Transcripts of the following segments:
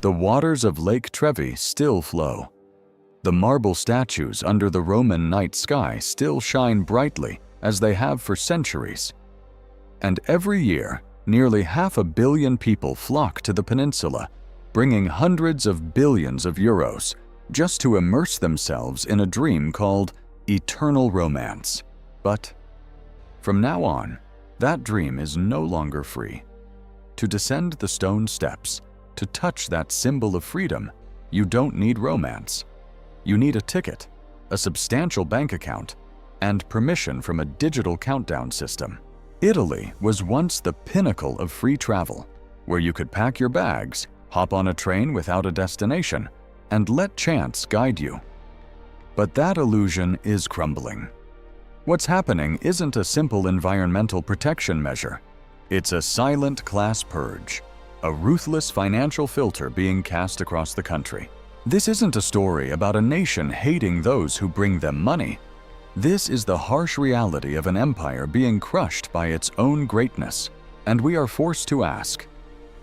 The waters of Lake Trevi still flow. The marble statues under the Roman night sky still shine brightly as they have for centuries. And every year, nearly 500 million people flock to the peninsula, bringing hundreds of billions of euros just to immerse themselves in a dream called eternal romance. But from now on, that dream is no longer free. To descend the stone steps, to touch that symbol of freedom, you don't need romance. You need a ticket, a substantial bank account, and permission from a digital countdown system. Italy was once the pinnacle of free travel, where you could pack your bags, hop on a train without a destination, and let chance guide you. But that illusion is crumbling. What's happening isn't a simple environmental protection measure. It's a silent class purge, a ruthless financial filter being cast across the country. This isn't a story about a nation hating those who bring them money. This is the harsh reality of an empire being crushed by its own greatness, and we are forced to ask,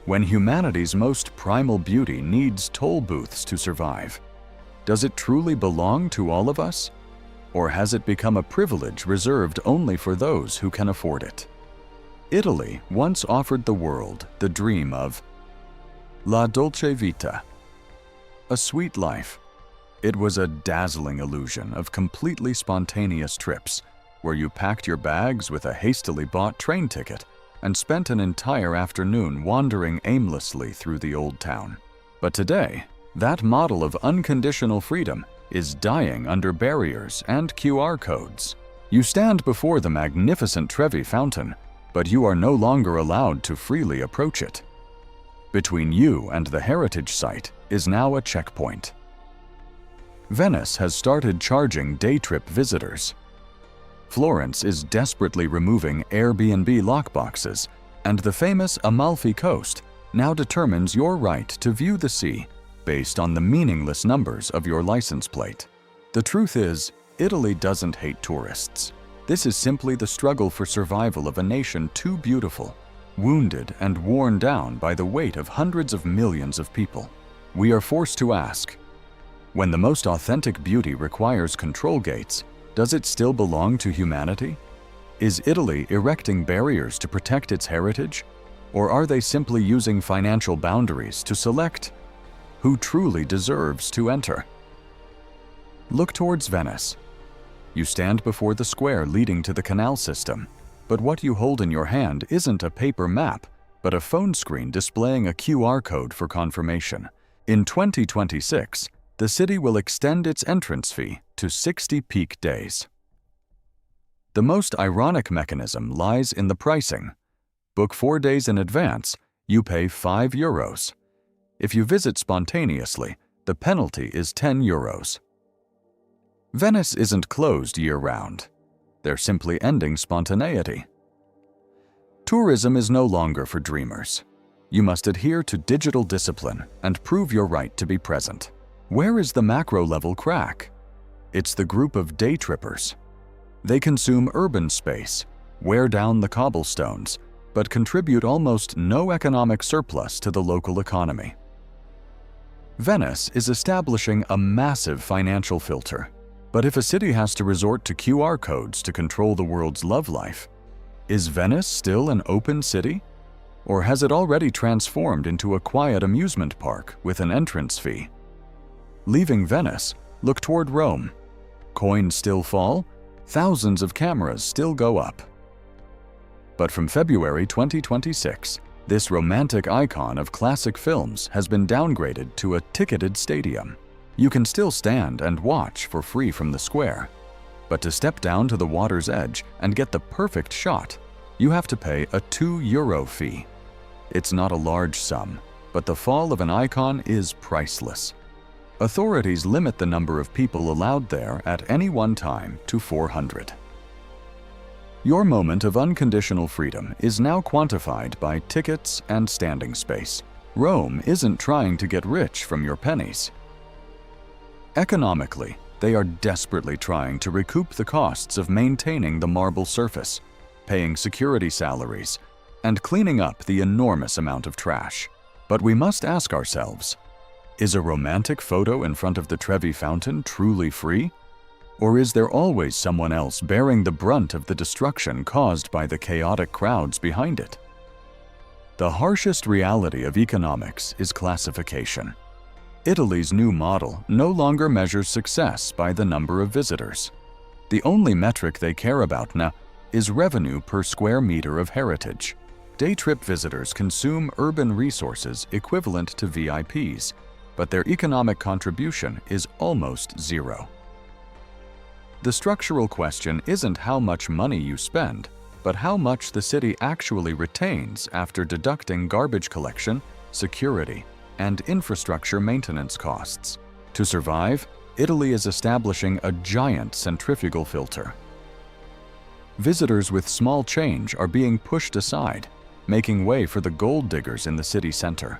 when humanity's most primal beauty needs toll booths to survive, does it truly belong to all of us? Or has it become a privilege reserved only for those who can afford it? Italy once offered the world the dream of la dolce vita, a sweet life. It was a dazzling illusion of completely spontaneous trips, where you packed your bags with a hastily bought train ticket and spent an entire afternoon wandering aimlessly through the old town. But today, that model of unconditional freedom is dying under barriers and QR codes. You stand before the magnificent Trevi fountain, but you are no longer allowed to freely approach it. Between you and the heritage site is now a checkpoint. Venice has started charging day trip visitors. Florence is desperately removing Airbnb lockboxes, and the famous Amalfi Coast now determines your right to view the sea based on the meaningless numbers of your license plate. The truth is, Italy doesn't hate tourists. This is simply the struggle for survival of a nation too beautiful, wounded and worn down by the weight of hundreds of millions of people. We are forced to ask, when the most authentic beauty requires control gates, does it still belong to humanity? Is Italy erecting barriers to protect its heritage? Or are they simply using financial boundaries to select who truly deserves to enter? Look towards Venice. You stand before the square leading to the canal system, but what you hold in your hand isn't a paper map, but a phone screen displaying a QR code for confirmation. In 2026, the city will extend its entrance fee to 60 peak days. The most ironic mechanism lies in the pricing. Book 4 days in advance, you pay €5. If you visit spontaneously, the penalty is €10. Venice isn't closed year-round. They're simply ending spontaneity. Tourism is no longer for dreamers. You must adhere to digital discipline and prove your right to be present. Where is the macro-level crack? It's the group of day trippers. They consume urban space, wear down the cobblestones, but contribute almost no economic surplus to the local economy. Venice is establishing a massive financial filter. But if a city has to resort to QR codes to control the world's love life, is Venice still an open city? Or has it already transformed into a quiet amusement park with an entrance fee? Leaving Venice, look toward Rome. Coins still fall, thousands of cameras still go up. But from February 2026, this romantic icon of classic films has been downgraded to a ticketed stadium. You can still stand and watch for free from the square, but to step down to the water's edge and get the perfect shot, you have to pay a €2 fee. It's not a large sum, but the fall of an icon is priceless. Authorities limit the number of people allowed there at any one time to 400. Your moment of unconditional freedom is now quantified by tickets and standing space. Rome isn't trying to get rich from your pennies. Economically, they are desperately trying to recoup the costs of maintaining the marble surface, paying security salaries, and cleaning up the enormous amount of trash. But we must ask ourselves, Is a romantic photo in front of the Trevi Fountain truly free? Or is there always someone else bearing the brunt of the destruction caused by the chaotic crowds behind it? The harshest reality of economics is classification. Italy's new model no longer measures success by the number of visitors. The only metric they care about now is revenue per square meter of heritage. Day trip visitors consume urban resources equivalent to VIPs, but their economic contribution is almost zero. The structural question isn't how much money you spend, but how much the city actually retains after deducting garbage collection, security, and infrastructure maintenance costs. To survive, Italy is establishing a giant centrifugal filter. Visitors with small change are being pushed aside, making way for the gold diggers in the city center.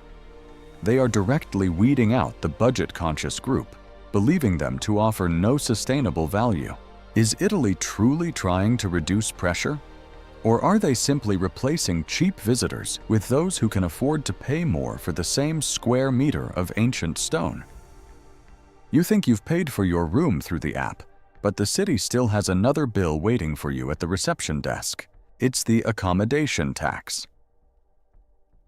They are directly weeding out the budget-conscious group, believing them to offer no sustainable value. Is Italy truly trying to reduce pressure? Or are they simply replacing cheap visitors with those who can afford to pay more for the same square meter of ancient stone? You think you've paid for your room through the app, but the city still has another bill waiting for you at the reception desk. It's the accommodation tax.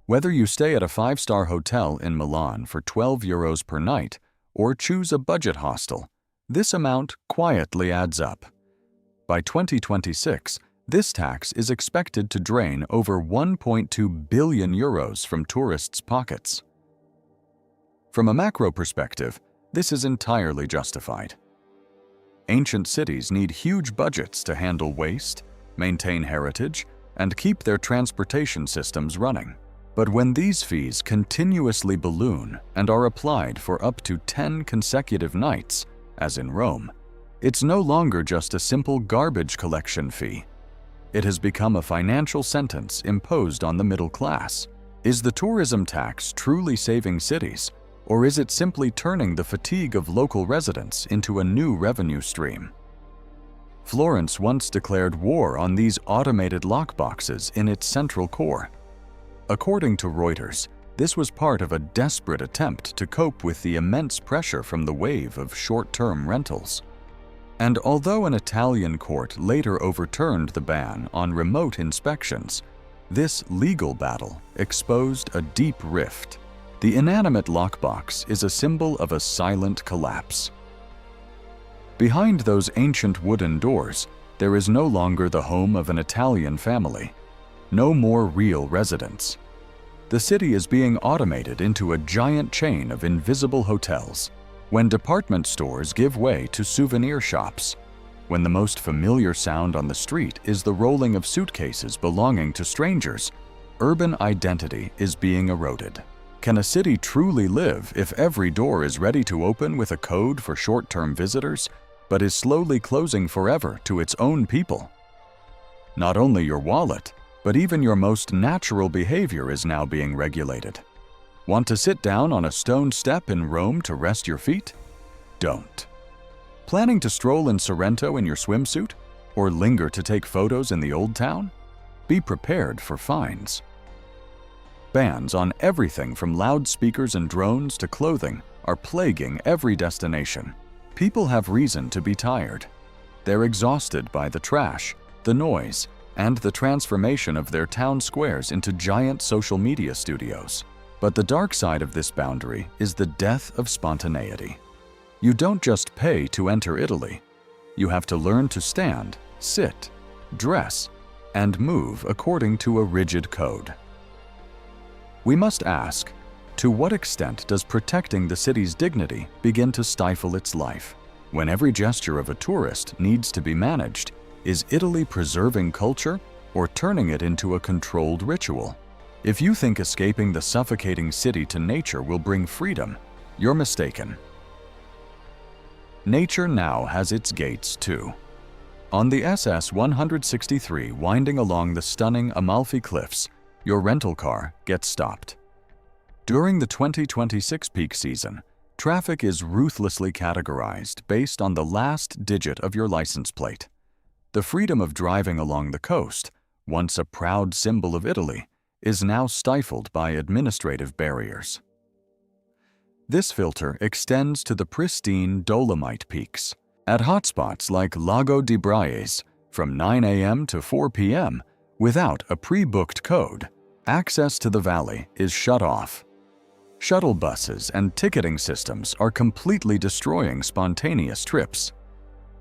Whether you stay at a 5-star hotel in Milan for €12 per night or choose a budget hostel, this amount quietly adds up. By 2026, this tax is expected to drain over €1.2 billion from tourists' pockets. From a macro perspective, this is entirely justified. Ancient cities need huge budgets to handle waste, maintain heritage, and keep their transportation systems running. But when these fees continuously balloon and are applied for up to 10 consecutive nights, as in Rome, it's no longer just a simple garbage collection fee. It has become a financial sentence imposed on the middle class. Is the tourism tax truly saving cities, or is it simply turning the fatigue of local residents into a new revenue stream? Florence once declared war on these automated lockboxes in its central core. According to Reuters, this was part of a desperate attempt to cope with the immense pressure from the wave of short-term rentals. And although an Italian court later overturned the ban on remote inspections, this legal battle exposed a deep rift. The inanimate lockbox is a symbol of a silent collapse. Behind those ancient wooden doors, there is no longer the home of an Italian family. No more real residents. The city is being automated into a giant chain of invisible hotels. When department stores give way to souvenir shops, when the most familiar sound on the street is the rolling of suitcases belonging to strangers, urban identity is being eroded. Can a city truly live if every door is ready to open with a code for short-term visitors, but is slowly closing forever to its own people? Not only your wallet, but even your most natural behavior is now being regulated. Want to sit down on a stone step in Rome to rest your feet? Don't. Planning to stroll in Sorrento in your swimsuit? Or linger to take photos in the Old Town? Be prepared for fines. Bans on everything from loudspeakers and drones to clothing are plaguing every destination. People have reason to be tired. They're exhausted by the trash, the noise, and the transformation of their town squares into giant social media studios. But the dark side of this boundary is the death of spontaneity. You don't just pay to enter Italy. You have to learn to stand, sit, dress, and move according to a rigid code. We must ask, to what extent does protecting the city's dignity begin to stifle its life? When every gesture of a tourist needs to be managed, is Italy preserving culture or turning it into a controlled ritual? If you think escaping the suffocating city to nature will bring freedom, you're mistaken. Nature now has its gates too. On the SS 163 winding along the stunning Amalfi Cliffs, your rental car gets stopped. During the 2026 peak season, traffic is ruthlessly categorized based on the last digit of your license plate. The freedom of driving along the coast, once a proud symbol of Italy, is now stifled by administrative barriers. This filter extends to the pristine Dolomite peaks. At hotspots like Lago di Braies, from 9 a.m. to 4 p.m., without a pre-booked code, access to the valley is shut off. Shuttle buses and ticketing systems are completely destroying spontaneous trips.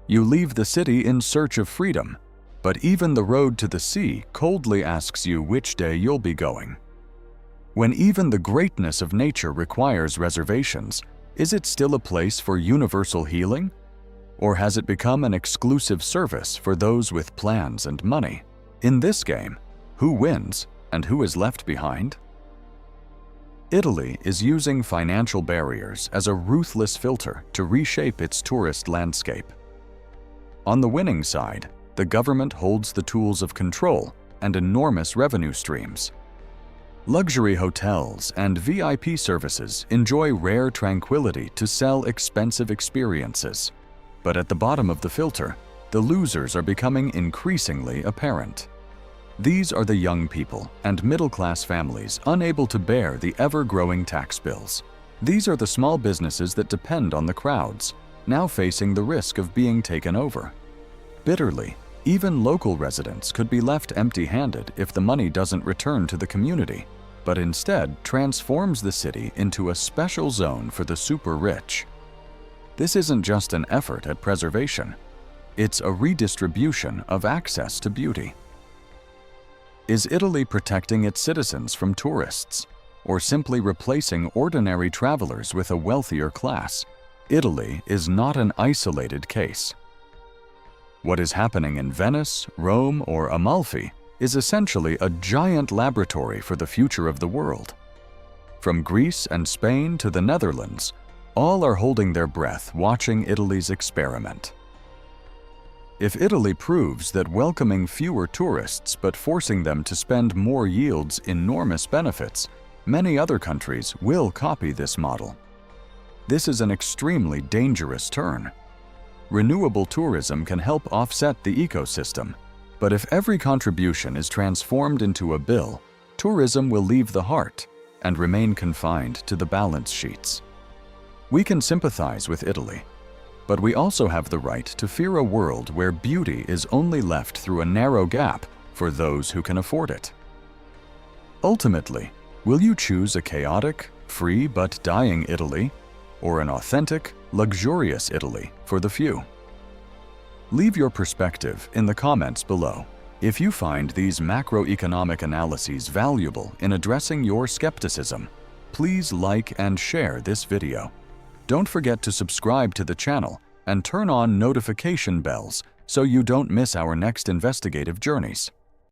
You leave the city in search of freedom, but even the road to the sea coldly asks you which day you'll be going. When even the greatness of nature requires reservations, is it still a place for universal healing? Or has it become an exclusive service for those with plans and money? In this game, who wins and who is left behind? Italy is using financial barriers as a ruthless filter to reshape its tourist landscape. On the winning side, the government holds the tools of control and enormous revenue streams. Luxury hotels and VIP services enjoy rare tranquility to sell expensive experiences. But at the bottom of the filter, the losers are becoming increasingly apparent. These are the young people and middle-class families unable to bear the ever-growing tax bills. These are the small businesses that depend on the crowds, now facing the risk of being taken over. Bitterly, even local residents could be left empty-handed if the money doesn't return to the community, but instead transforms the city into a special zone for the super-rich. This isn't just an effort at preservation. It's a redistribution of access to beauty. Is Italy protecting its citizens from tourists, or simply replacing ordinary travelers with a wealthier class? Italy is not an isolated case. What is happening in Venice, Rome, or Amalfi is essentially a giant laboratory for the future of the world. From Greece and Spain to the Netherlands, all are holding their breath watching Italy's experiment. If Italy proves that welcoming fewer tourists but forcing them to spend more yields enormous benefits, many other countries will copy this model. This is an extremely dangerous turn. Renewable tourism can help offset the ecosystem, but if every contribution is transformed into a bill, tourism will leave the heart and remain confined to the balance sheets. We can sympathize with Italy, but we also have the right to fear a world where beauty is only left through a narrow gap for those who can afford it. Ultimately, will you choose a chaotic, free but dying Italy, or an authentic, luxurious Italy for the few? Leave your perspective in the comments below. If you find these macroeconomic analyses valuable in addressing your skepticism, please like and share this video. Don't forget to subscribe to the channel and turn on notification bells so you don't miss our next investigative journeys.